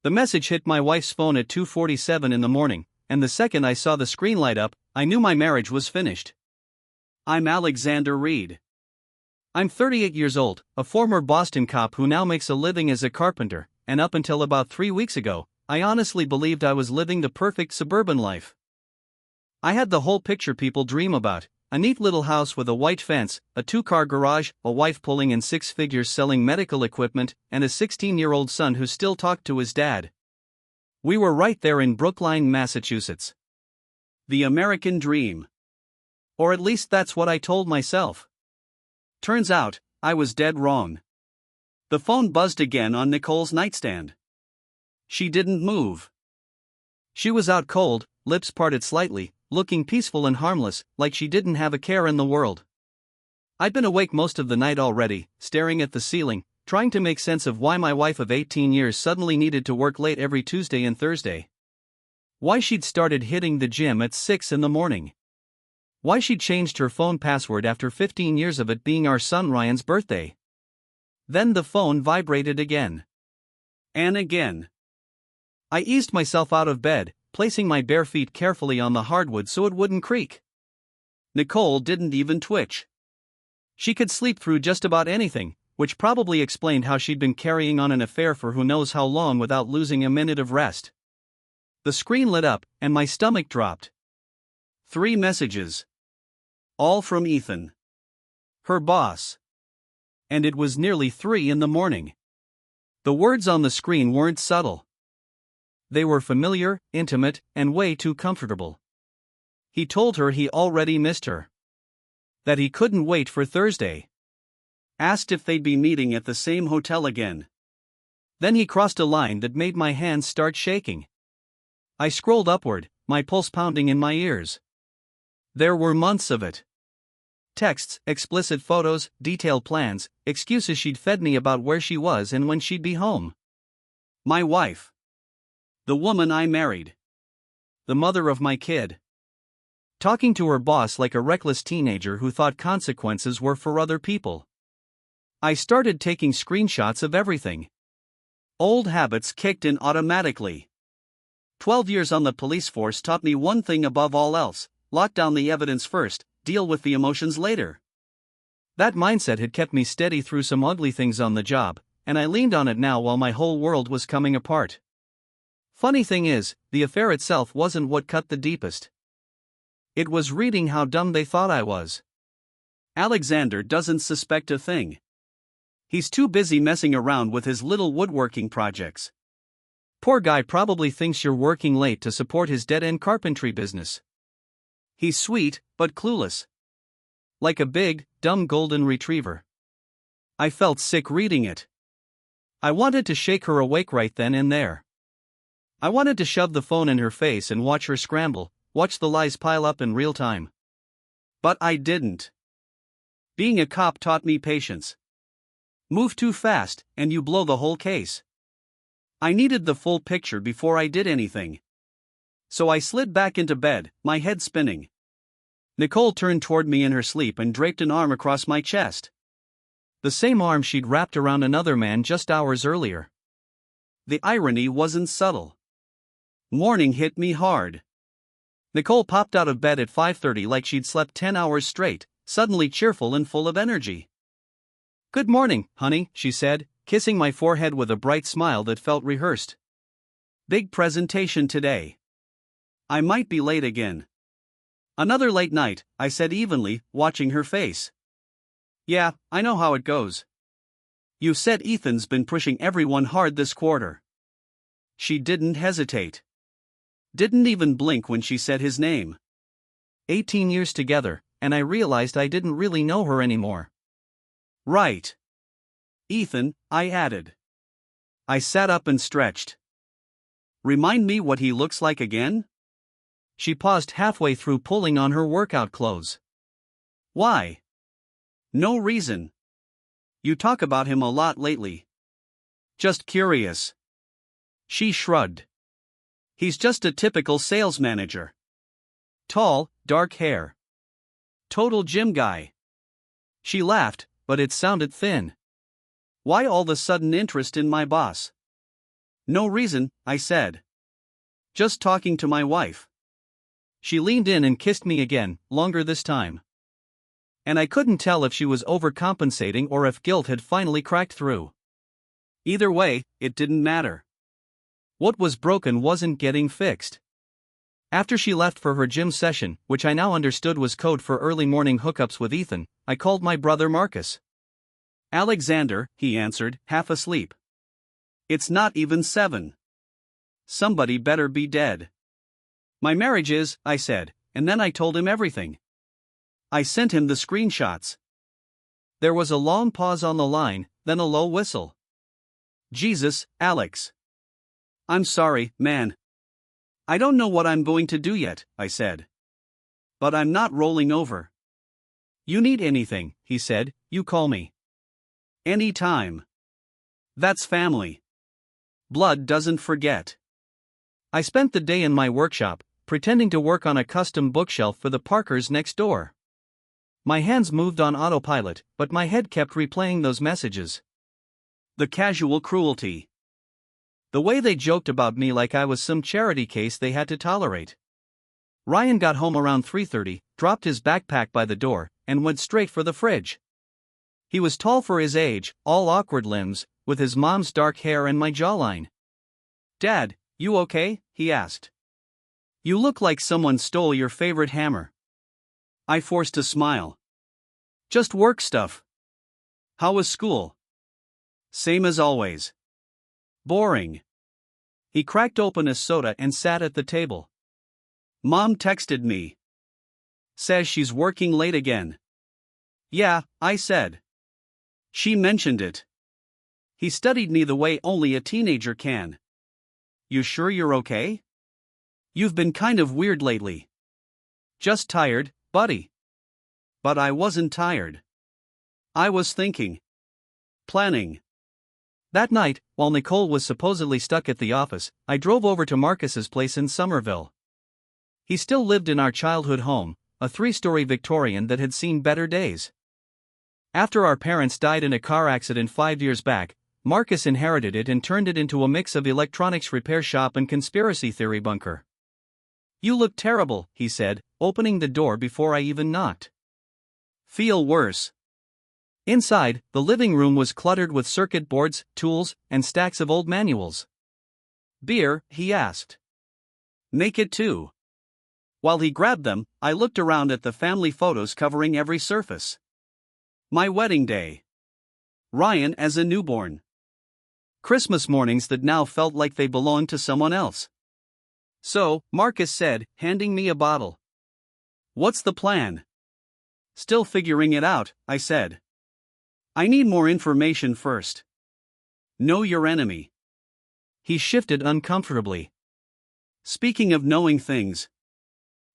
The message hit my wife's phone at 2:47 in the morning, and the second I saw the screen light up, I knew my marriage was finished. I'm Alexander Reed. I'm 38 years old, a former Boston cop who now makes a living as a carpenter, and up until about 3 weeks ago, I honestly believed I was living the perfect suburban life. I had the whole picture people dream about: a neat little house with a white fence, a 2-car garage, a wife pulling in 6 figures selling medical equipment, and a 16-year-old son who still talked to his dad. We were right there in Brookline, Massachusetts. The American dream. Or at least that's what I told myself. Turns out, I was dead wrong. The phone buzzed again on Nicole's nightstand. She didn't move. She was out cold, lips parted slightly, looking peaceful and harmless, like she didn't have a care in the world. I'd been awake most of the night already, staring at the ceiling, trying to make sense of why my wife of 18 years suddenly needed to work late every Tuesday and Thursday. Why she'd started hitting the gym at 6 in the morning. Why she'd changed her phone password after 15 years of it being our son Ryan's birthday. Then the phone vibrated again. And again. I eased myself out of bed, placing my bare feet carefully on the hardwood so it wouldn't creak. Nicole didn't even twitch. She could sleep through just about anything, which probably explained how she'd been carrying on an affair for who knows how long without losing a minute of rest. The screen lit up, and my stomach dropped. 3 messages. All from Ethan. Her boss. And it was nearly 3 in the morning. The words on the screen weren't subtle. They were familiar, intimate, and way too comfortable. He told her he already missed her. That he couldn't wait for Thursday. Asked if they'd be meeting at the same hotel again. Then he crossed a line that made my hands start shaking. I scrolled upward, my pulse pounding in my ears. There were months of it. Texts, explicit photos, detailed plans, excuses she'd fed me about where she was and when she'd be home. My wife. The woman I married. The mother of my kid. Talking to her boss like a reckless teenager who thought consequences were for other people. I started taking screenshots of everything. Old habits kicked in automatically. 12 years on the police force taught me one thing above all else: lock down the evidence first, deal with the emotions later. That mindset had kept me steady through some ugly things on the job, and I leaned on it now while my whole world was coming apart. Funny thing is, the affair itself wasn't what cut the deepest. It was reading how dumb they thought I was. Alexander doesn't suspect a thing. He's too busy messing around with his little woodworking projects. Poor guy probably thinks you're working late to support his dead-end carpentry business. He's sweet, but clueless. Like a big, dumb golden retriever. I felt sick reading it. I wanted to shake her awake right then and there. I wanted to shove the phone in her face and watch her scramble, watch the lies pile up in real time. But I didn't. Being a cop taught me patience. Move too fast, and you blow the whole case. I needed the full picture before I did anything. So I slid back into bed, my head spinning. Nicole turned toward me in her sleep and draped an arm across my chest. The same arm she'd wrapped around another man just hours earlier. The irony wasn't subtle. Morning hit me hard. Nicole popped out of bed at 5:30 like she'd slept 10 hours straight, suddenly cheerful and full of energy. "Good morning, honey," she said, kissing my forehead with a bright smile that felt rehearsed. "Big presentation today. I might be late again." "Another late night," I said evenly, watching her face. "Yeah, I know how it goes. You said Ethan's been pushing everyone hard this quarter." She didn't hesitate. Didn't even blink when she said his name. 18 years together, and I realized I didn't really know her anymore. "Right. Ethan," I added. I sat up and stretched. "Remind me what he looks like again?" She paused halfway through pulling on her workout clothes. "Why?" "No reason. You talk about him a lot lately." "Just curious." She shrugged. "He's just a typical sales manager. Tall, dark hair. Total gym guy." She laughed, but it sounded thin. Why all the sudden interest in my boss? No reason, I said. Just talking to my wife. She leaned in and kissed me again, longer this time. And I couldn't tell if she was overcompensating or if guilt had finally cracked through. Either way, it didn't matter. What was broken wasn't getting fixed. After she left for her gym session, which I now understood was code for early morning hookups with Ethan, I called my brother Marcus. Alexander, he answered, half asleep. It's not even 7. Somebody better be dead. My marriage is, I said, and then I told him everything. I sent him the screenshots. There was a long pause on the line, then a low whistle. Jesus, Alex. I'm sorry, man. I don't know what I'm going to do yet, I said. But I'm not rolling over. You need anything, he said, you call me. Any time. That's family. Blood doesn't forget. I spent the day in my workshop, pretending to work on a custom bookshelf for the Parkers next door. My hands moved on autopilot, but my head kept replaying those messages. The casual cruelty. The way they joked about me like I was some charity case they had to tolerate. Ryan got home around 3:30, dropped his backpack by the door, and went straight for the fridge. He was tall for his age, all awkward limbs, with his mom's dark hair and my jawline. Dad, you okay? He asked. You look like someone stole your favorite hammer. I forced a smile. Just work stuff. How was school? Same as always. Boring. He cracked open a soda and sat at the table. Mom texted me. Says she's working late again. Yeah, I said. She mentioned it. He studied me the way only a teenager can. You sure you're okay? You've been kind of weird lately. Just tired, buddy. But I wasn't tired. I was thinking. Planning. That night, while Nicole was supposedly stuck at the office, I drove over to Marcus's place in Somerville. He still lived in our childhood home, a 3-story Victorian that had seen better days. After our parents died in a car accident 5 years back, Marcus inherited it and turned it into a mix of electronics repair shop and conspiracy theory bunker. You look terrible, he said, opening the door before I even knocked. Feel worse. Inside, the living room was cluttered with circuit boards, tools, and stacks of old manuals. Beer, he asked. Make it 2. While he grabbed them, I looked around at the family photos covering every surface. My wedding day. Ryan as a newborn. Christmas mornings that now felt like they belonged to someone else. So, Marcus said, handing me a bottle. What's the plan? Still figuring it out, I said. I need more information first. Know your enemy. He shifted uncomfortably. Speaking of knowing things.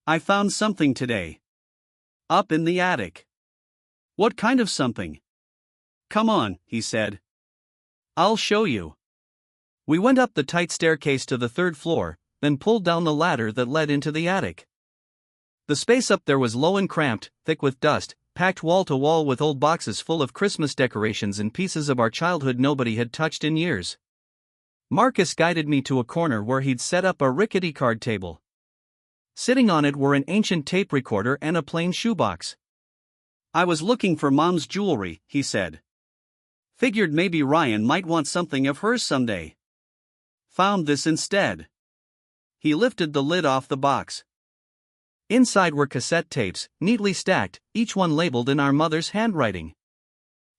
I found something today. Up in the attic. What kind of something? Come on, he said. I'll show you. We went up the tight staircase to the 3rd floor, then pulled down the ladder that led into the attic. The space up there was low and cramped, thick with dust, packed wall to wall with old boxes full of Christmas decorations and pieces of our childhood nobody had touched in years. Marcus guided me to a corner where he'd set up a rickety card table. Sitting on it were an ancient tape recorder and a plain shoebox. I was looking for Mom's jewelry, he said. Figured maybe Ryan might want something of hers someday. Found this instead. He lifted the lid off the box. Inside were cassette tapes, neatly stacked, each one labeled in our mother's handwriting.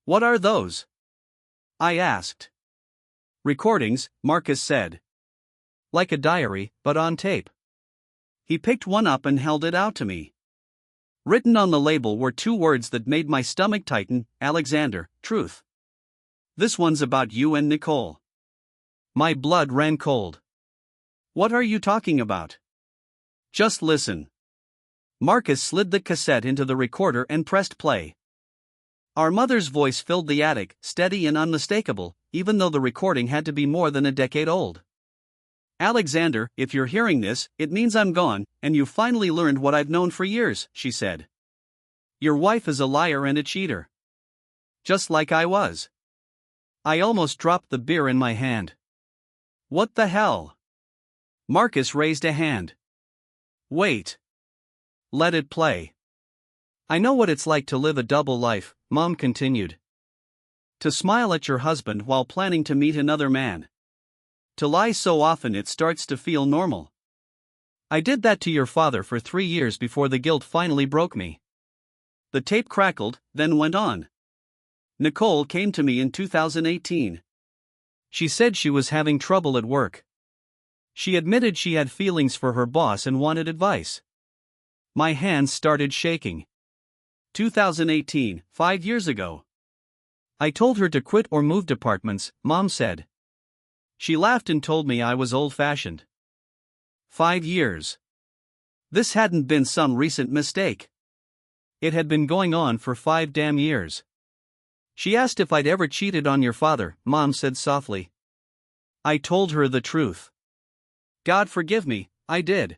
What are those? I asked. Recordings, Marcus said. Like a diary, but on tape. He picked one up and held it out to me. Written on the label were 2 words that made my stomach tighten, Alexander, truth. This one's about you and Nicole. My blood ran cold. What are you talking about? Just listen. Marcus slid the cassette into the recorder and pressed play. Our mother's voice filled the attic, steady and unmistakable, even though the recording had to be more than a decade old. Alexander, if you're hearing this, it means I'm gone, and you finally learned what I've known for years, she said. Your wife is a liar and a cheater. Just like I was. I almost dropped the beer in my hand. What the hell? Marcus raised a hand. Wait. Let it play. I know what it's like to live a double life, Mom continued. To smile at your husband while planning to meet another man. To lie so often it starts to feel normal. I did that to your father for 3 years before the guilt finally broke me. The tape crackled, then went on. Nicole came to me in 2018. She said she was having trouble at work. She admitted she had feelings for her boss and wanted advice. My hands started shaking. 2018, 5 years ago. I told her to quit or move departments, Mom said. She laughed and told me I was old-fashioned. 5 years. This hadn't been some recent mistake. It had been going on for 5 damn years. She asked if I'd ever cheated on your father, Mom said softly. I told her the truth. God forgive me, I did.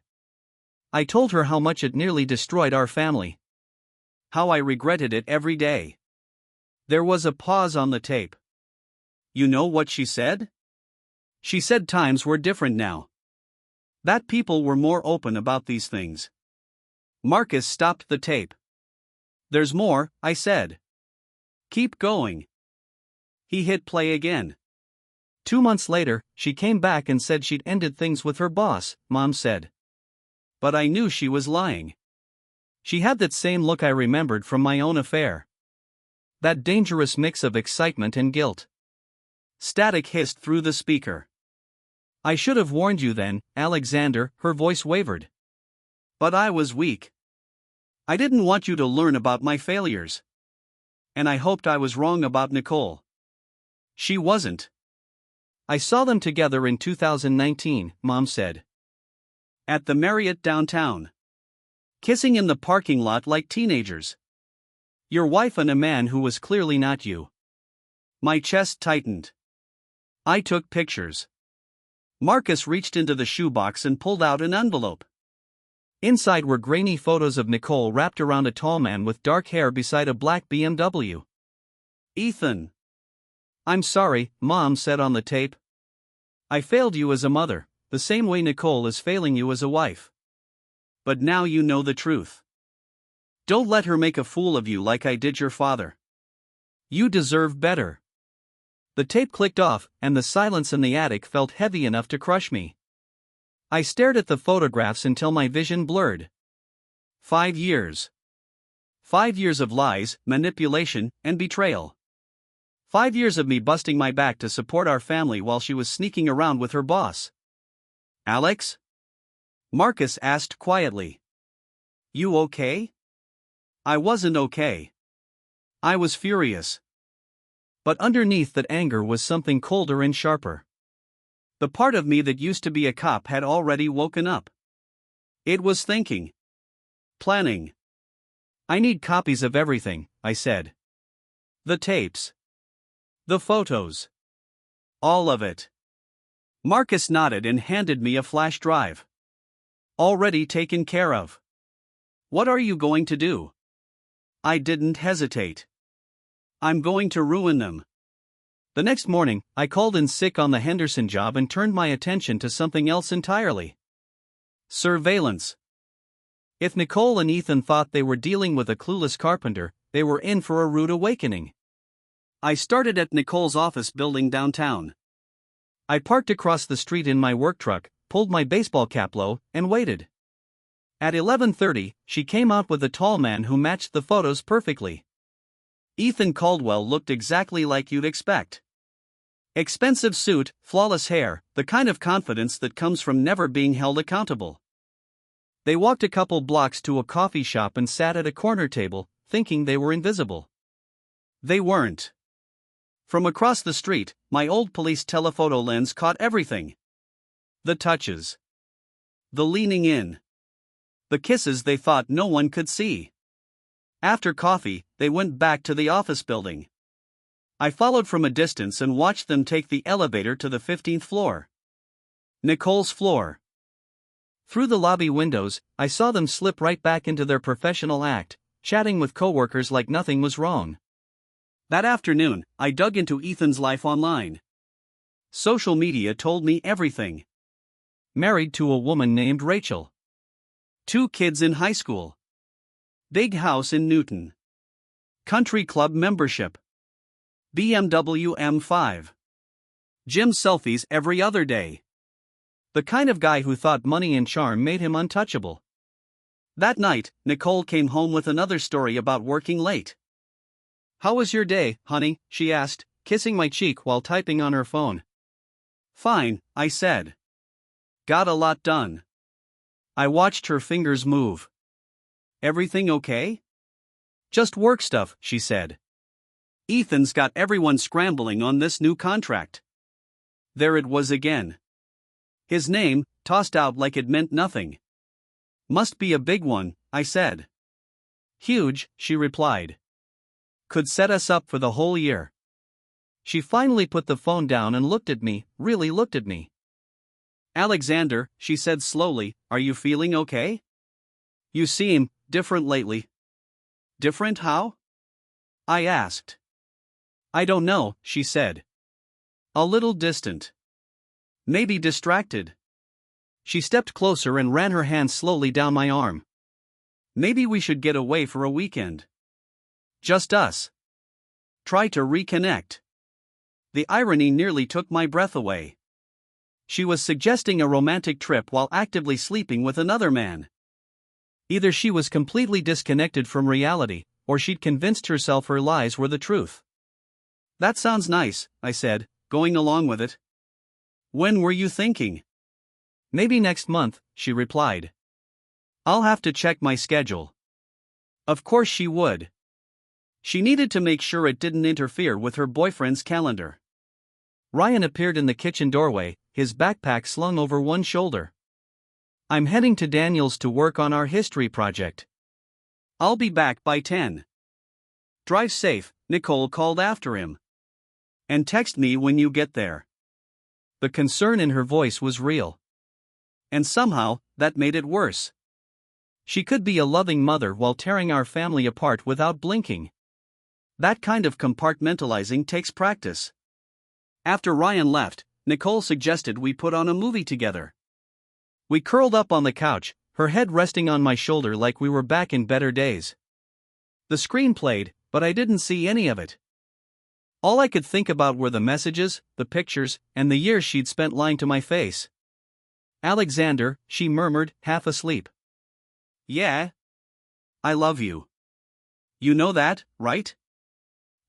I told her how much it nearly destroyed our family. How I regretted it every day. There was a pause on the tape. You know what she said? She said times were different now. That people were more open about these things. Marcus stopped the tape. There's more, I said. Keep going. He hit play again. 2 months later, she came back and said she'd ended things with her boss, Mom said. But I knew she was lying. She had that same look I remembered from my own affair. That dangerous mix of excitement and guilt. Static hissed through the speaker. I should have warned you then, Alexander, her voice wavered. But I was weak. I didn't want you to learn about my failures. And I hoped I was wrong about Nicole. She wasn't. I saw them together in 2019, Mom said. At the Marriott downtown. Kissing in the parking lot like teenagers. Your wife and a man who was clearly not you. My chest tightened. I took pictures. Marcus reached into the shoebox and pulled out an envelope. Inside were grainy photos of Nicole wrapped around a tall man with dark hair beside a black BMW. Ethan. I'm sorry, Mom said on the tape. I failed you as a mother, the same way Nicole is failing you as a wife. But now you know the truth. Don't let her make a fool of you like I did your father. You deserve better. The tape clicked off, and the silence in the attic felt heavy enough to crush me. I stared at the photographs until my vision blurred. 5 years. 5 years of lies, manipulation, and betrayal. 5 years of me busting my back to support our family while she was sneaking around with her boss. Alex? Marcus asked quietly. You okay? I wasn't okay. I was furious. But underneath that anger was something colder and sharper. The part of me that used to be a cop had already woken up. It was thinking. Planning. I need copies of everything, I said. The tapes. The photos. All of it. Marcus nodded and handed me a flash drive. Already taken care of. What are you going to do? I didn't hesitate. I'm going to ruin them. The next morning, I called in sick on the Henderson job and turned my attention to something else entirely. Surveillance. If Nicole and Ethan thought they were dealing with a clueless carpenter, they were in for a rude awakening. I started at Nicole's office building downtown. I parked across the street in my work truck, pulled my baseball cap low, and waited. At 11:30, she came out with a tall man who matched the photos perfectly. Ethan Caldwell looked exactly like you'd expect. Expensive suit, flawless hair, the kind of confidence that comes from never being held accountable. They walked a couple blocks to a coffee shop and sat at a corner table, thinking they were invisible. They weren't. From across the street, my old police telephoto lens caught everything. The touches. The leaning in. The kisses they thought no one could see. After coffee, they went back to the office building. I followed from a distance and watched them take the elevator to the 15th floor. Nicole's floor. Through the lobby windows, I saw them slip right back into their professional act, chatting with coworkers like nothing was wrong. That afternoon, I dug into Ethan's life online. Social media told me everything. Married to a woman named Rachel. 2 kids in high school. Big house in Newton. Country club membership. BMW M5. Gym selfies every other day. The kind of guy who thought money and charm made him untouchable. That night, Nicole came home with another story about working late. "How was your day, honey?" she asked, kissing my cheek while typing on her phone. "Fine," I said. "Got a lot done." I watched her fingers move. "Everything okay?" "Just work stuff," she said. "Ethan's got everyone scrambling on this new contract." There it was again. His name, tossed out like it meant nothing. "Must be a big one," I said. "Huge," she replied. "Could set us up for the whole year." She finally put the phone down and looked at me, really looked at me. "Alexander," she said slowly, "are you feeling okay? You seem different lately." "Different how?" I asked. "I don't know," she said. "A little distant. Maybe distracted." She stepped closer and ran her hand slowly down my arm. "Maybe we should get away for a weekend. Just us. Try to reconnect." The irony nearly took my breath away. She was suggesting a romantic trip while actively sleeping with another man. Either she was completely disconnected from reality, or she'd convinced herself her lies were the truth. "That sounds nice," I said, going along with it. "When were you thinking?" "Maybe next month," she replied. "I'll have to check my schedule." Of course she would. She needed to make sure it didn't interfere with her boyfriend's calendar. Ryan appeared in the kitchen doorway, his backpack slung over one shoulder. "I'm heading to Daniel's to work on our history project. I'll be back by 10. Drive safe," Nicole called after him. "And text me when you get there." The concern in her voice was real. And somehow, that made it worse. She could be a loving mother while tearing our family apart without blinking. That kind of compartmentalizing takes practice. After Ryan left, Nicole suggested we put on a movie together. We curled up on the couch, her head resting on my shoulder like we were back in better days. The screen played, but I didn't see any of it. All I could think about were the messages, the pictures, and the years she'd spent lying to my face. "Alexander," she murmured, half asleep. "Yeah. I love you. You know that, right?"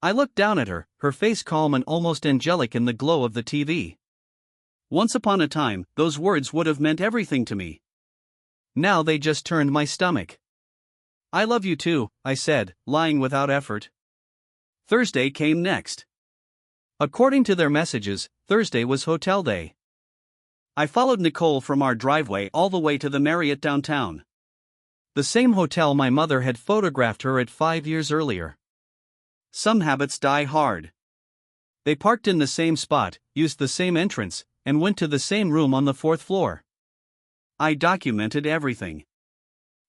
I looked down at her, her face calm and almost angelic in the glow of the TV. Once upon a time, those words would have meant everything to me. Now they just turned my stomach. "I love you too," I said, lying without effort. Thursday came next. According to their messages, Thursday was hotel day. I followed Nicole from our driveway all the way to the Marriott downtown. The same hotel my mother had photographed her at 5 years earlier. Some habits die hard. They parked in the same spot, used the same entrance, and went to the same room on the 4th floor. I documented everything.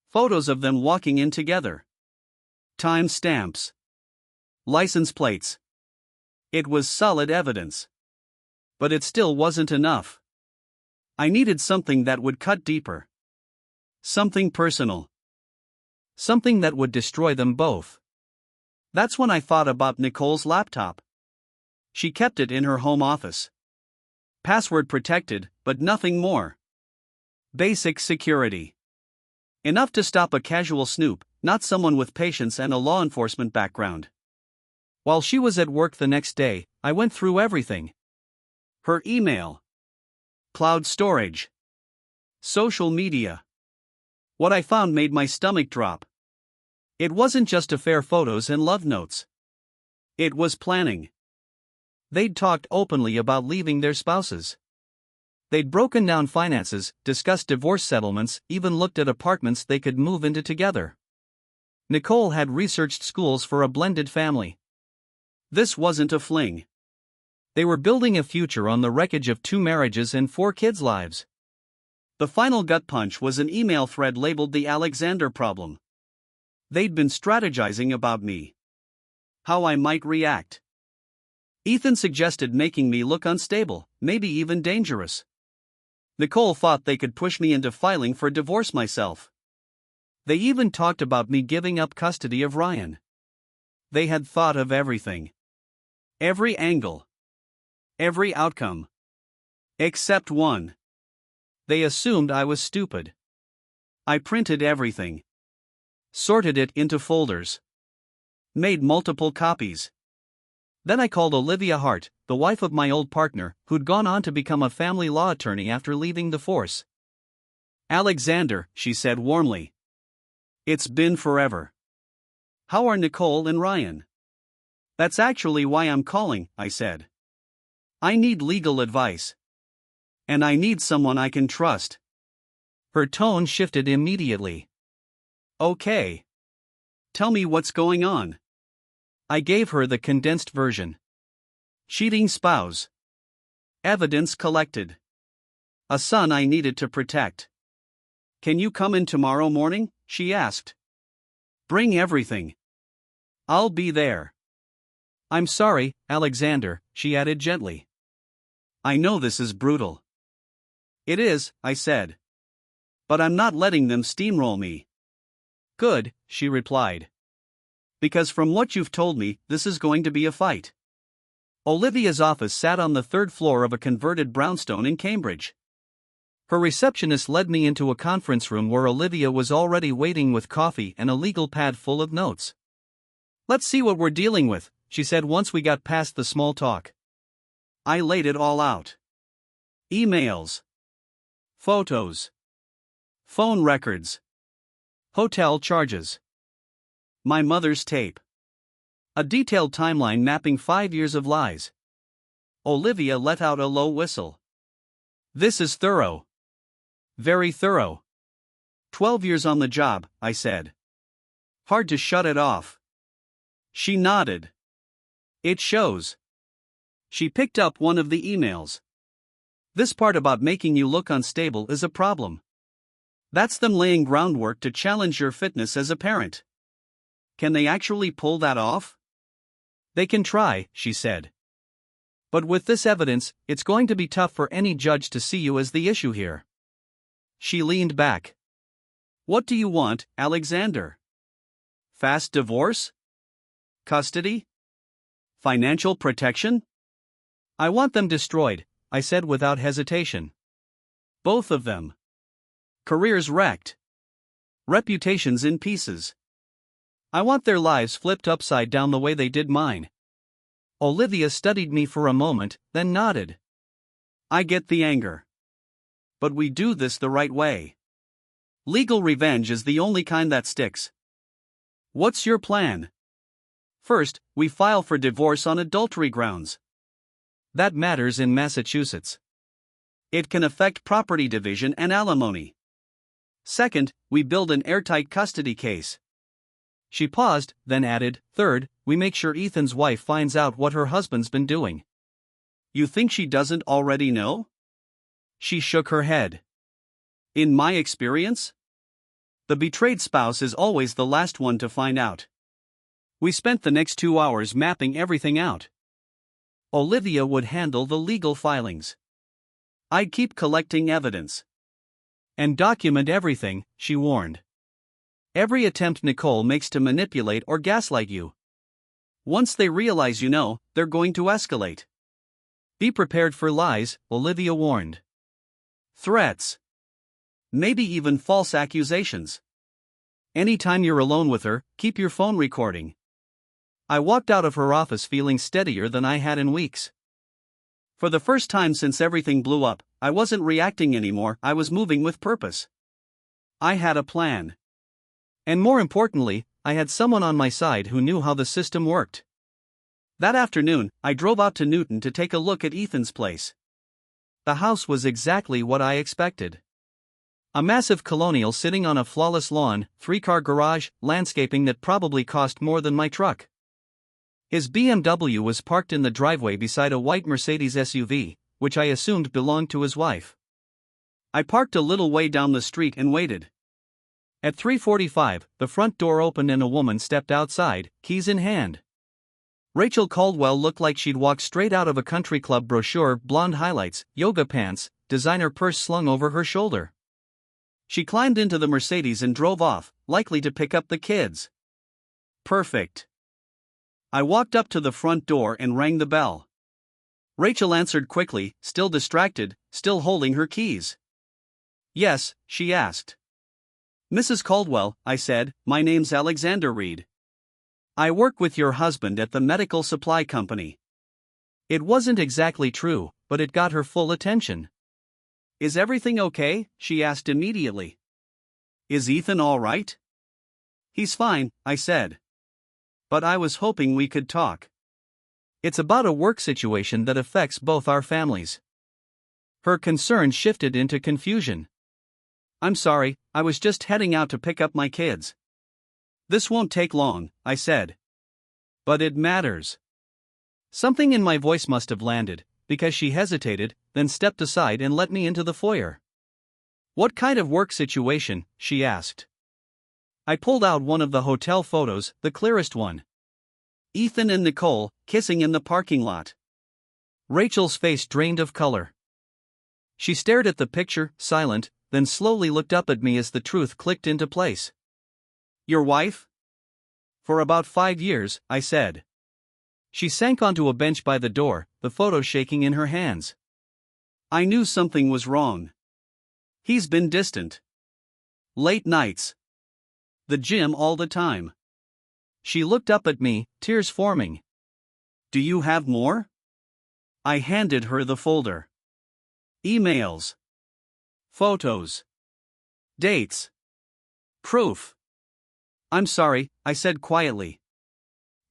Photos of them walking in together. Time stamps. License plates. It was solid evidence. But it still wasn't enough. I needed something that would cut deeper. Something personal. Something that would destroy them both. That's when I thought about Nicole's laptop. She kept it in her home office. Password protected, but nothing more. Basic security. Enough to stop a casual snoop, not someone with patience and a law enforcement background. While she was at work the next day, I went through everything. Her email. Cloud storage. Social media. What I found made my stomach drop. It wasn't just affair photos and love notes. It was planning. They'd talked openly about leaving their spouses. They'd broken down finances, discussed divorce settlements, even looked at apartments they could move into together. Nicole had researched schools for a blended family. This wasn't a fling. They were building a future on the wreckage of 2 marriages and 4 kids' lives. The final gut punch was an email thread labeled the Alexander problem. They'd been strategizing about me. How I might react. Ethan suggested making me look unstable, maybe even dangerous. Nicole thought they could push me into filing for divorce myself. They even talked about me giving up custody of Ryan. They had thought of everything. Every angle. Every outcome. Except one. They assumed I was stupid. I printed everything. Sorted it into folders. Made multiple copies. Then I called Olivia Hart, the wife of my old partner, who'd gone on to become a family law attorney after leaving the force. "Alexander," she said warmly. "It's been forever. How are Nicole and Ryan?" "That's actually why I'm calling," I said. "I need legal advice. And I need someone I can trust." Her tone shifted immediately. "Okay. Tell me what's going on." I gave her the condensed version. Cheating spouse. Evidence collected. A son I needed to protect. "Can you come in tomorrow morning?" she asked. "Bring everything. I'll be there." "I'm sorry, Alexander," she added gently. "I know this is brutal." "It is," I said. "But I'm not letting them steamroll me." "Good," she replied. "Because from what you've told me, this is going to be a fight." Olivia's office sat on the third floor of a converted brownstone in Cambridge. Her receptionist led me into a conference room where Olivia was already waiting with coffee and a legal pad full of notes. "Let's see what we're dealing with," she said once we got past the small talk. I laid it all out. Emails. Photos. Phone records. Hotel charges. My mother's tape. A detailed timeline mapping 5 years of lies. Olivia let out a low whistle. "This is thorough. Very thorough." 12 years on the job, I said. Hard to shut it off. She nodded. "It shows." She picked up one of the emails. "This part about making you look unstable is a problem. That's them laying groundwork to challenge your fitness as a parent. Can they actually pull that off?" "They can try," she said. "But with this evidence, it's going to be tough for any judge to see you as the issue here." She leaned back. "What do you want, Alexander? Fast divorce? Custody? Financial protection?" "I want them destroyed," I said without hesitation. "Both of them. Careers wrecked. Reputations in pieces. I want their lives flipped upside down the way they did mine." Olivia studied me for a moment, then nodded. "I get the anger. But we do this the right way. Legal revenge is the only kind that sticks. What's your plan?" "First, we file for divorce on adultery grounds. That matters in Massachusetts. It can affect property division and alimony. Second, we build an airtight custody case." She paused, then added, "Third, we make sure Ethan's wife finds out what her husband's been doing." "You think she doesn't already know?" She shook her head. "In my experience, the betrayed spouse is always the last one to find out." We spent the next 2 hours mapping everything out. Olivia would handle the legal filings. I'd keep collecting evidence. "And document everything," she warned. "Every attempt Nicole makes to manipulate or gaslight you. Once they realize you know, they're going to escalate." "Be prepared for lies," Olivia warned. "Threats. Maybe even false accusations. Anytime you're alone with her, keep your phone recording." I walked out of her office feeling steadier than I had in weeks. For the first time since everything blew up, I wasn't reacting anymore, I was moving with purpose. I had a plan. And more importantly, I had someone on my side who knew how the system worked. That afternoon, I drove out to Newton to take a look at Ethan's place. The house was exactly what I expected. A massive colonial sitting on a flawless lawn, 3-car garage, landscaping that probably cost more than my truck. His BMW was parked in the driveway beside a white Mercedes SUV, which I assumed belonged to his wife. I parked a little way down the street and waited. At 3:45, the front door opened and a woman stepped outside, keys in hand. Rachel Caldwell looked like she'd walked straight out of a country club brochure, blonde highlights, yoga pants, designer purse slung over her shoulder. She climbed into the Mercedes and drove off, likely to pick up the kids. Perfect. I walked up to the front door and rang the bell. Rachel answered quickly, still distracted, still holding her keys. Yes, she asked. Mrs. Caldwell, I said, my name's Alexander Reed. I work with your husband at the medical supply company. It wasn't exactly true, but it got her full attention. Is everything okay? She asked immediately. Is Ethan all right? He's fine, I said. But I was hoping we could talk. It's about a work situation that affects both our families. Her concern shifted into confusion. I'm sorry, I was just heading out to pick up my kids. This won't take long, I said. But it matters. Something in my voice must have landed, because she hesitated, then stepped aside and let me into the foyer. What kind of work situation? She asked. I pulled out one of the hotel photos, the clearest one. Ethan and Nicole, kissing in the parking lot. Rachel's face drained of color. She stared at the picture, silent, then slowly looked up at me as the truth clicked into place. Your wife? For about 5 years, I said. She sank onto a bench by the door, the photo shaking in her hands. I knew something was wrong. He's been distant. Late nights. The gym all the time. She looked up at me, tears forming. Do you have more? I handed her the folder. Emails. Photos. Dates. Proof. I'm sorry, I said quietly.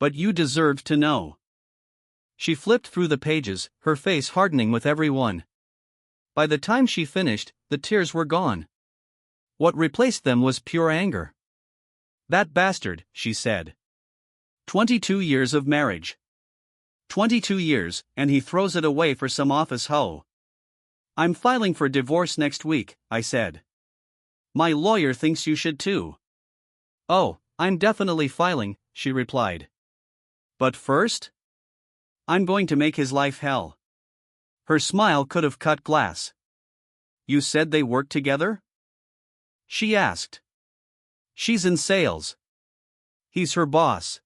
But you deserved to know. She flipped through the pages, her face hardening with every one. By the time she finished, the tears were gone. What replaced them was pure anger. That bastard, she said. 22 years of marriage. 22 years, and he throws it away for some office hoe. I'm filing for divorce next week, I said. My lawyer thinks you should too. Oh, I'm definitely filing, she replied. But first? I'm going to make his life hell. Her smile could have cut glass. You said they work together? She asked. She's in sales. He's her boss.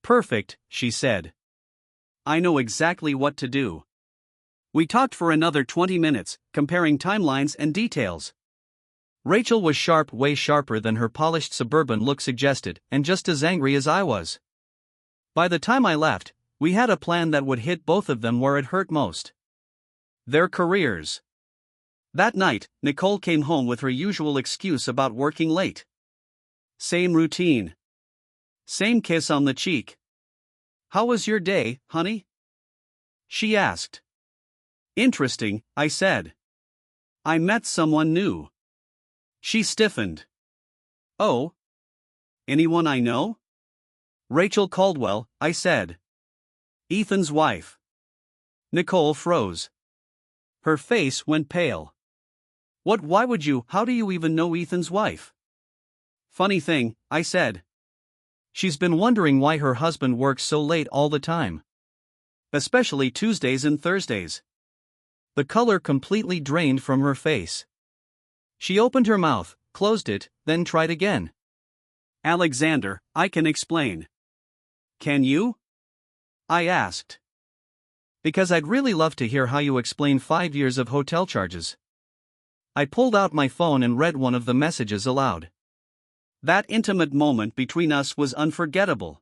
Perfect, she said. I know exactly what to do. We talked for another 20 minutes, comparing timelines and details. Rachel was sharp, way sharper than her polished suburban look suggested, and just as angry as I was. By the time I left, we had a plan that would hit both of them where it hurt most. Their careers. That night, Nicole came home with her usual excuse about working late. Same routine. Same kiss on the cheek. How was your day, honey? She asked. Interesting, I said. I met someone new. She stiffened. Oh? Anyone I know? Rachel Caldwell, I said. Ethan's wife. Nicole froze. Her face went pale. Why would you, how do you even know Ethan's wife? Funny thing, I said. She's been wondering why her husband works so late all the time. Especially Tuesdays and Thursdays. The color completely drained from her face. She opened her mouth, closed it, then tried again. Alexander, I can explain. Can you? I asked. Because I'd really love to hear how you explain 5 years of hotel charges. I pulled out my phone and read one of the messages aloud. That intimate moment between us was unforgettable.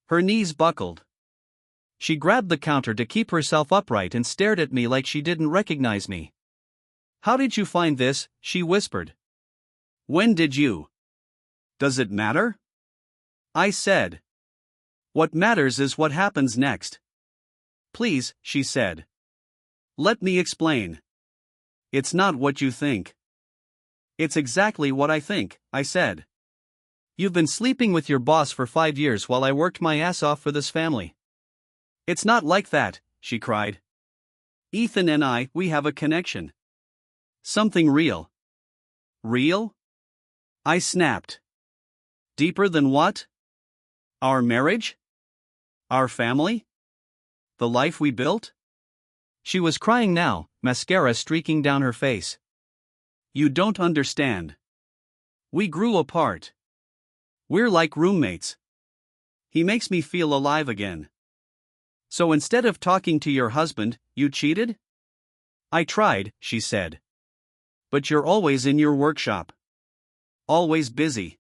Her knees buckled. She grabbed the counter to keep herself upright and stared at me like she didn't recognize me. How did you find this? She whispered. When did you? Does it matter? I said. What matters is what happens next. Please, she said. Let me explain. It's not what you think. It's exactly what I think, I said. You've been sleeping with your boss for 5 years while I worked my ass off for this family. It's not like that, she cried. Ethan and we have a connection. Something real. Real? I snapped. Deeper than what? Our marriage? Our family? The life we built? She was crying now, mascara streaking down her face. You don't understand. We grew apart. We're like roommates. He makes me feel alive again. So instead of talking to your husband, you cheated? I tried, she said. But you're always in your workshop. Always busy.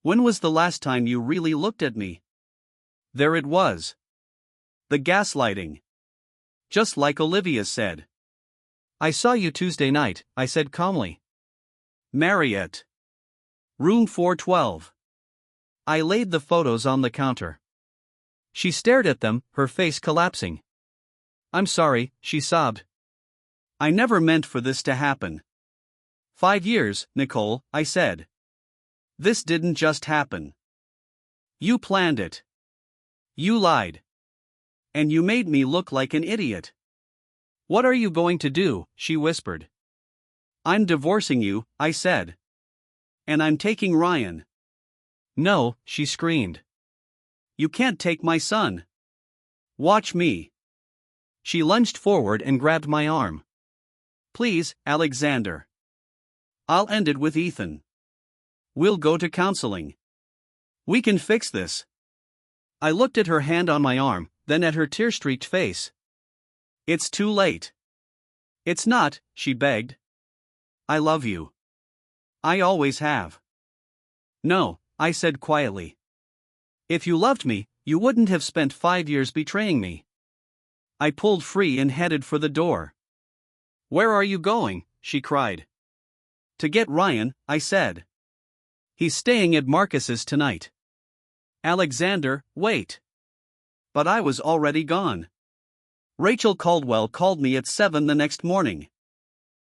When was the last time you really looked at me? There it was. The gaslighting. Just like Olivia said. I saw you Tuesday night, I said calmly. Marriott. Room 412. I laid the photos on the counter. She stared at them, her face collapsing. I'm sorry, she sobbed. I never meant for this to happen. 5 years, Nicole, I said. This didn't just happen. You planned it. You lied. And you made me look like an idiot. What are you going to do? She whispered. I'm divorcing you, I said. And I'm taking Ryan. No, she screamed. You can't take my son. Watch me. She lunged forward and grabbed my arm. Please, Alexander. I'll end it with Ethan. We'll go to counseling. We can fix this. I looked at her hand on my arm, then at her tear-streaked face. It's too late. It's not, she begged. I love you. I always have. No, I said quietly. If you loved me, you wouldn't have spent 5 years betraying me. I pulled free and headed for the door. Where are you going? She cried. To get Ryan, I said. He's staying at Marcus's tonight. Alexander, wait. But I was already gone. Rachel Caldwell called me at 7 the next morning.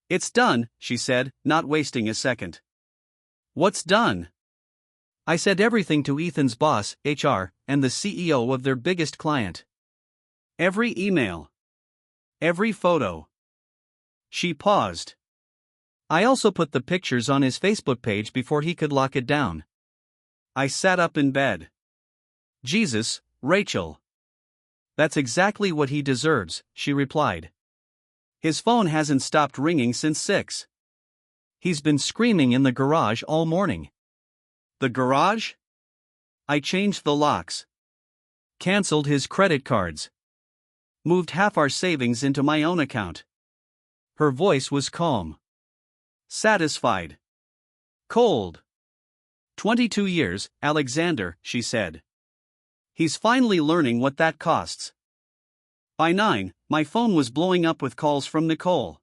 It's done, she said, not wasting a second. What's done? I said everything to Ethan's boss, HR, and the CEO of their biggest client. Every email. Every photo. She paused. I also put the pictures on his Facebook page before he could lock it down. I sat up in bed. Jesus, Rachel. That's exactly what he deserves, she replied. His phone hasn't stopped ringing since 6. He's been screaming in the garage all morning. The garage? I changed the locks. Cancelled his credit cards. Moved half our savings into my own account. Her voice was calm. Satisfied. Cold. 22 years, Alexander, she said. He's finally learning what that costs. By 9, my phone was blowing up with calls from Nicole.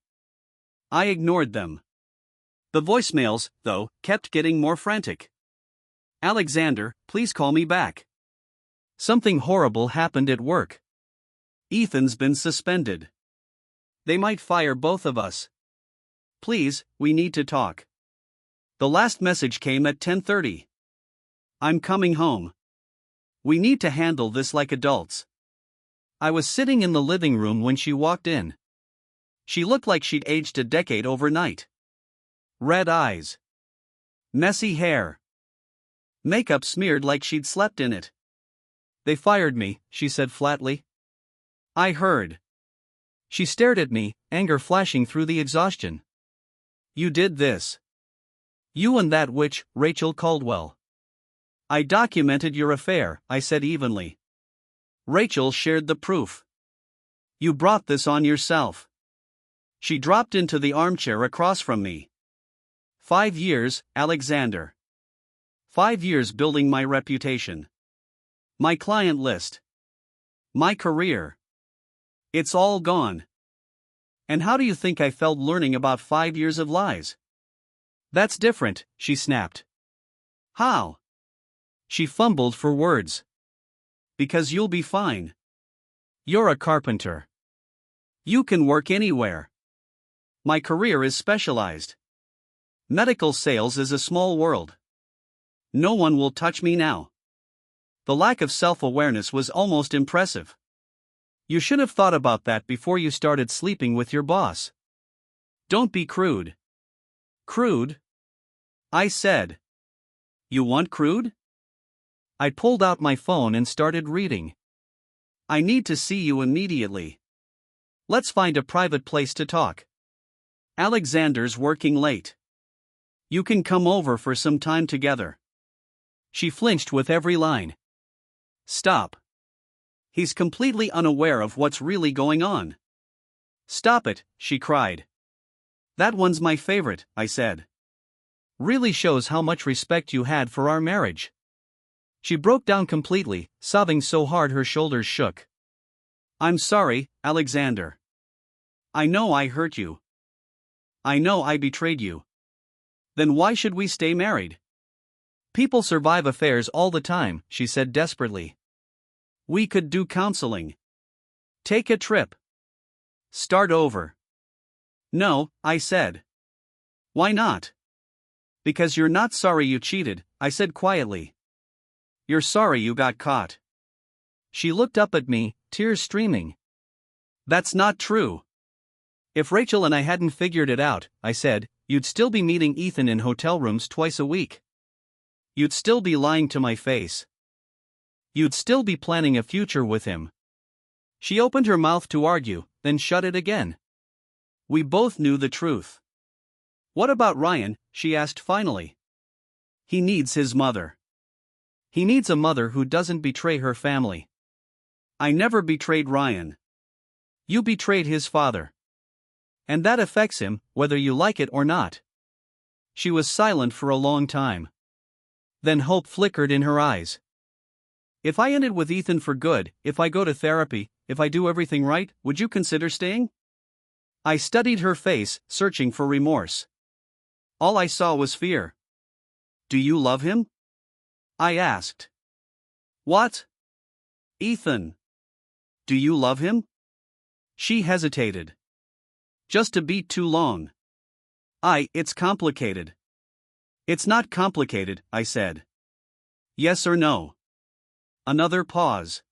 I ignored them. The voicemails, though, kept getting more frantic. Alexander, please call me back. Something horrible happened at work. Ethan's been suspended. They might fire both of us. Please, we need to talk. The last message came at 10:30. I'm coming home. We need to handle this like adults. I was sitting in the living room when she walked in. She looked like she'd aged a decade overnight. Red eyes. Messy hair. Makeup smeared like she'd slept in it. They fired me, she said flatly. I heard. She stared at me, anger flashing through the exhaustion. You did this. You and that witch, Rachel Caldwell. I documented your affair, I said evenly. Rachel shared the proof. You brought this on yourself. She dropped into the armchair across from me. 5 years, Alexander. 5 years building my reputation. My client list. My career. It's all gone. And how do you think I felt learning about 5 years of lies? That's different, she snapped. How? She fumbled for words. Because you'll be fine. You're a carpenter. You can work anywhere. My career is specialized. Medical sales is a small world. No one will touch me now. The lack of self-awareness was almost impressive. You should have thought about that before you started sleeping with your boss. Don't be crude. Crude? I said. You want crude? I pulled out my phone and started reading. I need to see you immediately. Let's find a private place to talk. Alexander's working late. You can come over for some time together. She flinched with every line. Stop. He's completely unaware of what's really going on. Stop it, she cried. That one's my favorite, I said. Really shows how much respect you had for our marriage. She broke down completely, sobbing so hard her shoulders shook. I'm sorry, Alexander. I know I hurt you. I know I betrayed you. Then why should we stay married? People survive affairs all the time, she said desperately. We could do counseling. Take a trip. Start over. No, I said. Why not? Because you're not sorry you cheated, I said quietly. You're sorry you got caught. She looked up at me, tears streaming. That's not true. If Rachel and I hadn't figured it out, I said, you'd still be meeting Ethan in hotel rooms twice a week. You'd still be lying to my face. You'd still be planning a future with him. She opened her mouth to argue, then shut it again. We both knew the truth. What about Ryan? She asked finally. He needs his mother. He needs a mother who doesn't betray her family. I never betrayed Ryan. You betrayed his father. And that affects him, whether you like it or not. She was silent for a long time. Then hope flickered in her eyes. If I ended with Ethan for good, if I go to therapy, if I do everything right, would you consider staying? I studied her face, searching for remorse. All I saw was fear. Do you love him? I asked. What? Ethan. Do you love him? She hesitated. Just a beat too long. It's complicated. It's not complicated, I said. Yes or no? Another pause.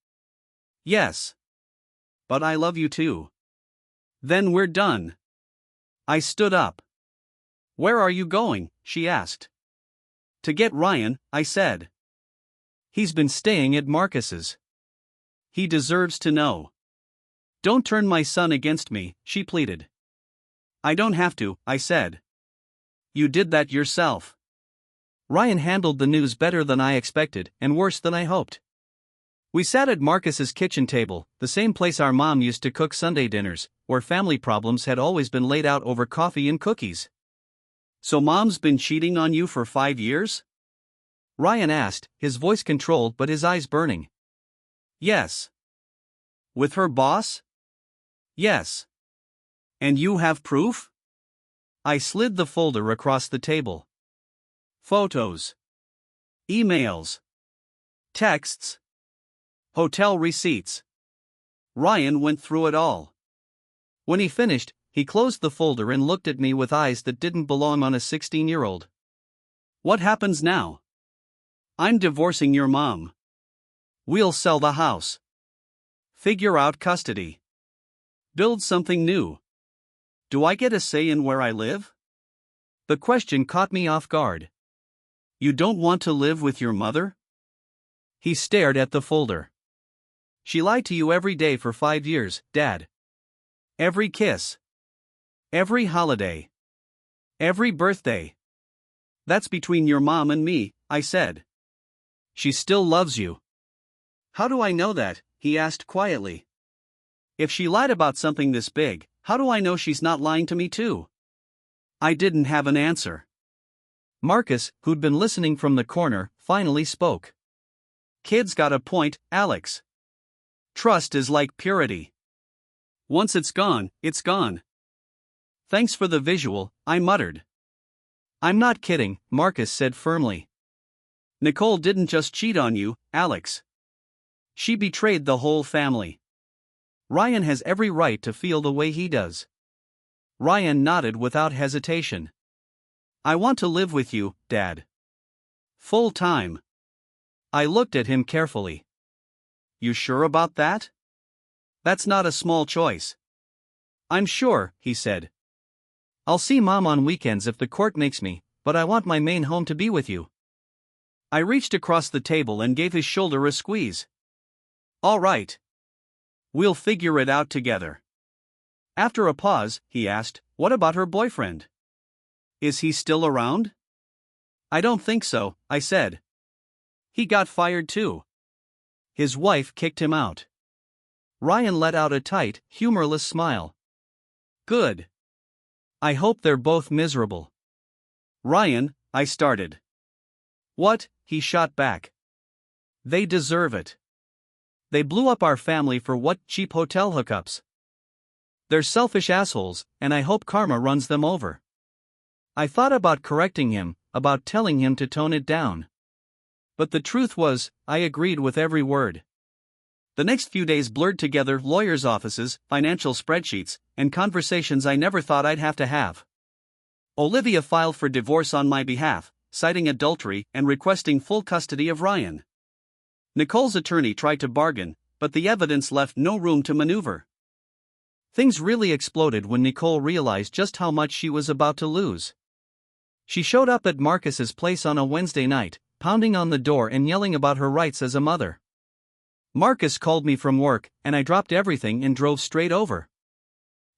Yes. But I love you too. Then we're done. I stood up. Where are you going? She asked. To get Ryan, I said. He's been staying at Marcus's. He deserves to know. Don't turn my son against me, she pleaded. I don't have to, I said. You did that yourself. Ryan handled the news better than I expected, and worse than I hoped. We sat at Marcus's kitchen table, the same place our mom used to cook Sunday dinners, where family problems had always been laid out over coffee and cookies. So mom's been cheating on you for 5 years? Ryan asked, his voice controlled but his eyes burning. Yes. With her boss? Yes. And you have proof? I slid the folder across the table. Photos. Emails. Texts. Hotel receipts. Ryan went through it all. When he finished, he closed the folder and looked at me with eyes that didn't belong on a 16-year-old. What happens now? I'm divorcing your mom. We'll sell the house. Figure out custody. Build something new. Do I get a say in where I live? The question caught me off guard. You don't want to live with your mother? He stared at the folder. She lied to you every day for 5 years, Dad. Every kiss. Every holiday. Every birthday. That's between your mom and me, I said. She still loves you. How do I know that? He asked quietly. If she lied about something this big, how do I know she's not lying to me too? I didn't have an answer. Marcus, who'd been listening from the corner, finally spoke. Kid's got a point, Alex. Trust is like purity. Once it's gone, it's gone. Thanks for the visual, I muttered. I'm not kidding, Marcus said firmly. Nicole didn't just cheat on you, Alex. She betrayed the whole family. Ryan has every right to feel the way he does. Ryan nodded without hesitation. I want to live with you, Dad. Full time. I looked at him carefully. You sure about that? That's not a small choice. I'm sure, he said. I'll see Mom on weekends if the court makes me, but I want my main home to be with you. I reached across the table and gave his shoulder a squeeze. All right. We'll figure it out together. After a pause, he asked, "What about her boyfriend? Is he still around?" "I don't think so," I said. "He got fired too. His wife kicked him out." Ryan let out a tight, humorless smile. "Good. I hope they're both miserable." "Ryan," I started. "What?" he shot back. "They deserve it. They blew up our family for what, cheap hotel hookups? They're selfish assholes, and I hope karma runs them over." I thought about correcting him, about telling him to tone it down. But the truth was, I agreed with every word. The next few days blurred together lawyers' offices, financial spreadsheets, and conversations I never thought I'd have to have. Olivia filed for divorce on my behalf, citing adultery and requesting full custody of Ryan. Nicole's attorney tried to bargain, but the evidence left no room to maneuver. Things really exploded when Nicole realized just how much she was about to lose. She showed up at Marcus's place on a Wednesday night, pounding on the door and yelling about her rights as a mother. Marcus called me from work, and I dropped everything and drove straight over.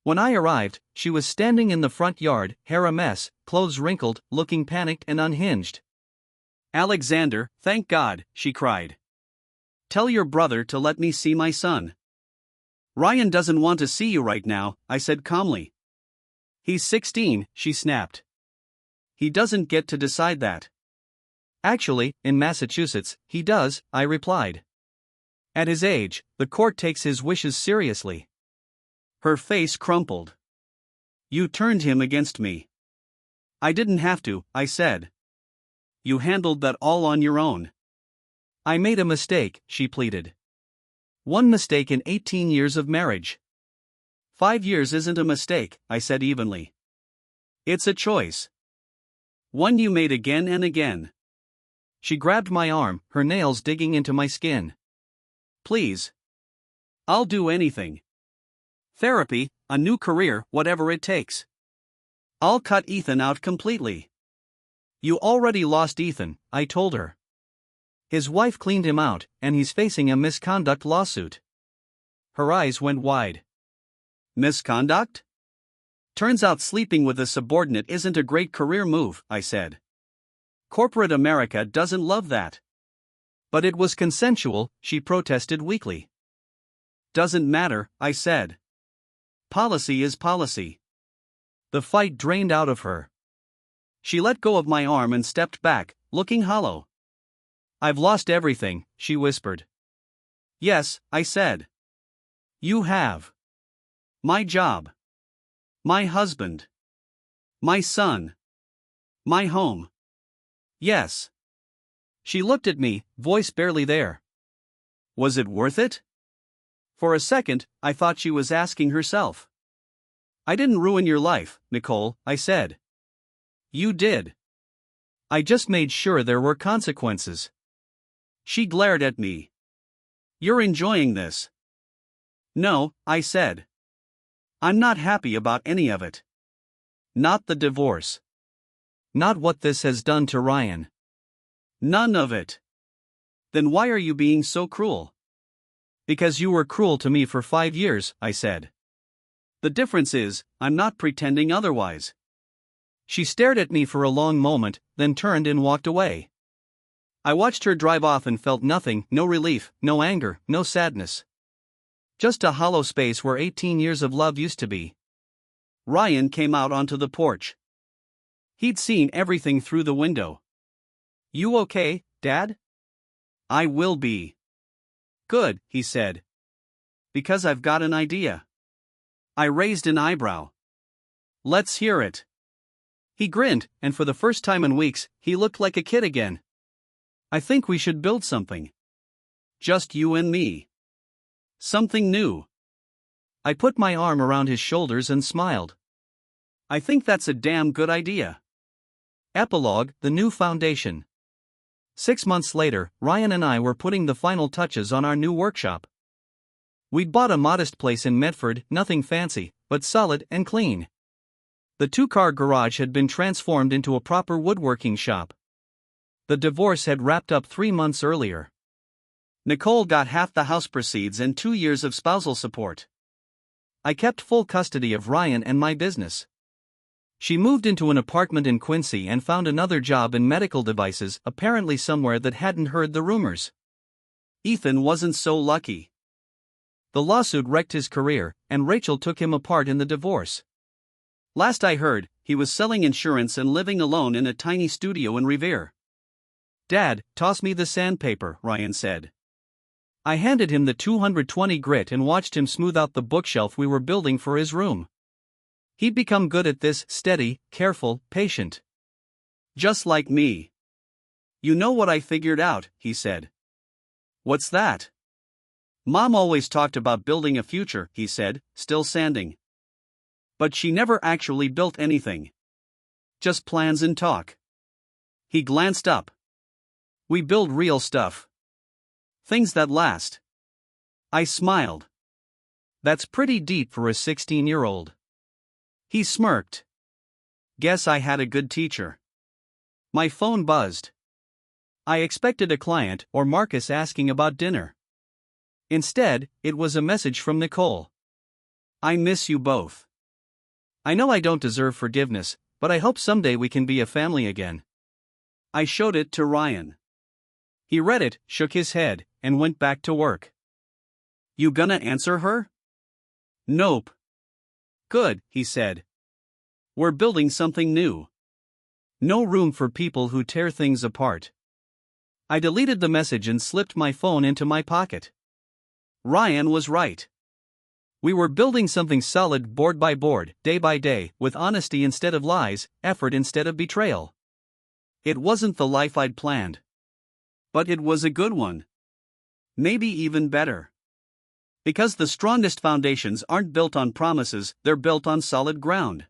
When I arrived, she was standing in the front yard, hair a mess, clothes wrinkled, looking panicked and unhinged. "Alexander, thank God," she cried. "Tell your brother to let me see my son." "Ryan doesn't want to see you right now," I said calmly. "He's 16, she snapped. "He doesn't get to decide that." "Actually, in Massachusetts, he does," I replied. "At his age, the court takes his wishes seriously." Her face crumpled. "You turned him against me." "I didn't have to," I said. "You handled that all on your own." "I made a mistake," she pleaded. "One mistake in 18 years of marriage." 5 years isn't a mistake," I said evenly. "It's a choice. One you made again and again." She grabbed my arm, her nails digging into my skin. "Please. I'll do anything. Therapy, a new career, whatever it takes. I'll cut Ethan out completely." "You already lost Ethan," I told her. "His wife cleaned him out, and he's facing a misconduct lawsuit." Her eyes went wide. "Misconduct? Turns out sleeping with a subordinate isn't a great career move," I said. "Corporate America doesn't love that." "But it was consensual," she protested weakly. "Doesn't matter," I said. "Policy is policy." The fight drained out of her. She let go of my arm and stepped back, looking hollow. "I've lost everything," she whispered. "Yes," I said. "You have. My job. My husband. My son. My home. Yes." She looked at me, voice barely there. "Was it worth it?" For a second, I thought she was asking herself. "I didn't ruin your life, Nicole," I said. "You did. I just made sure there were consequences." She glared at me. "You're enjoying this." "No," I said. "I'm not happy about any of it. Not the divorce. Not what this has done to Ryan. None of it." "Then why are you being so cruel?" "Because you were cruel to me for 5 years," I said. "The difference is, I'm not pretending otherwise." She stared at me for a long moment, then turned and walked away. I watched her drive off and felt nothing, no relief, no anger, no sadness. Just a hollow space where 18 years of love used to be. Ryan came out onto the porch. He'd seen everything through the window. "You okay, Dad?" "I will be." "Good," he said. "Because I've got an idea." I raised an eyebrow. "Let's hear it." He grinned, and for the first time in weeks, he looked like a kid again. "I think we should build something. Just you and me. Something new." I put my arm around his shoulders and smiled. "I think that's a damn good idea." Epilogue: The New Foundation. 6 months later, Ryan and I were putting the final touches on our new workshop. We'd bought a modest place in Medford, nothing fancy, but solid and clean. The 2-car garage had been transformed into a proper woodworking shop. The divorce had wrapped up 3 months earlier. Nicole got half the house proceeds and 2 years of spousal support. I kept full custody of Ryan and my business. She moved into an apartment in Quincy and found another job in medical devices, apparently somewhere that hadn't heard the rumors. Ethan wasn't so lucky. The lawsuit wrecked his career, and Rachel took him apart in the divorce. Last I heard, he was selling insurance and living alone in a tiny studio in Revere. "Dad, toss me the sandpaper," Ryan said. I handed him the 220 grit and watched him smooth out the bookshelf we were building for his room. He'd become good at this, steady, careful, patient. "Just like me." "You know what I figured out," he said. "What's that?" "Mom always talked about building a future," he said, still sanding. "But she never actually built anything. Just plans and talk." He glanced up. "We build real stuff. Things that last." I smiled. "That's pretty deep for a 16-year-old. He smirked. "Guess I had a good teacher." My phone buzzed. I expected a client or Marcus asking about dinner. Instead, it was a message from Nicole. "I miss you both. I know I don't deserve forgiveness, but I hope someday we can be a family again." I showed it to Ryan. He read it, shook his head, and went back to work. "You gonna answer her?" "Nope." "Good," he said. "We're building something new. No room for people who tear things apart." I deleted the message and slipped my phone into my pocket. Ryan was right. We were building something solid board by board, day by day, with honesty instead of lies, effort instead of betrayal. It wasn't the life I'd planned. But it was a good one. Maybe even better. Because the strongest foundations aren't built on promises, they're built on solid ground.